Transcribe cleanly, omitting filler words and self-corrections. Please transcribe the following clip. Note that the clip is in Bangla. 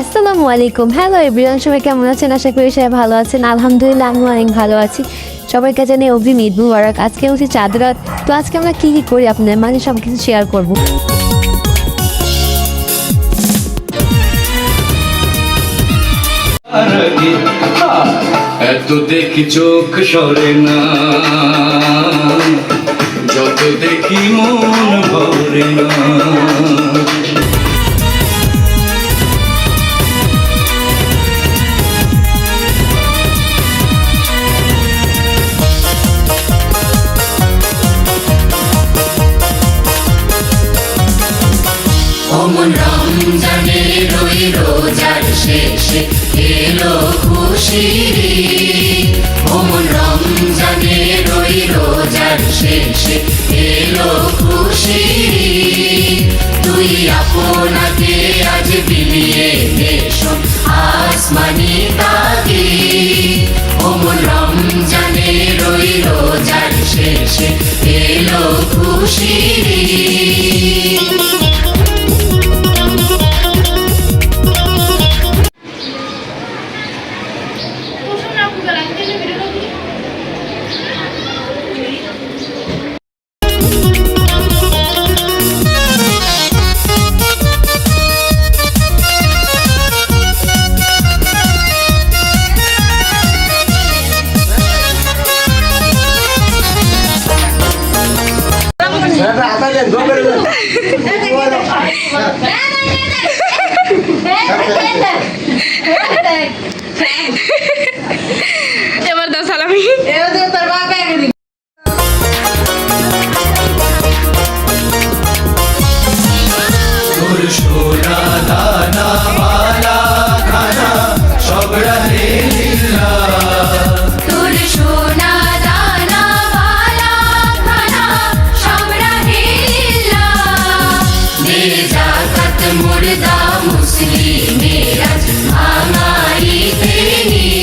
আসসালামু আলাইকুম। হ্যালো এভরিওয়ান, সবাই কেমন আছেন? আশা করি সবাই ভালো আছেন। আলহামদুলিল্লাহ আমি অনেক ভালো আছি। সবাইকে জানিয়ে অগ্রিম ঈদ মুবারক। আজকে হচ্ছে চাঁদ রাত। তো আজকে আমরা কী কী করি আপনাদের মাঝে সব কিছু শেয়ার করবো। এত দেখি চোখ সরে না, যত দেখি মন ভরে না। অমন রমজানের ওই রোজার শেষে এলো খুশির ঈদ। অমন রমজানের ওই রোজার শেষে এলো খুশির ঈদ। তুই আপনাকে আজ বিলিয়ে দেশন আসমানি তাগিদ। অমন রমজানের ওই রোজার শেষে এলো খুশির ঈদ। এবার দাও সালামি। তোর সোনা দানা বালা খানা সব রাহে লীলা। তোর সোনা দানা বালা খানা সব রাহে লিল্লাহ। দে যাকাত মুর্দা মুসলিমের আজ ভাঙাইতে নিয়ে।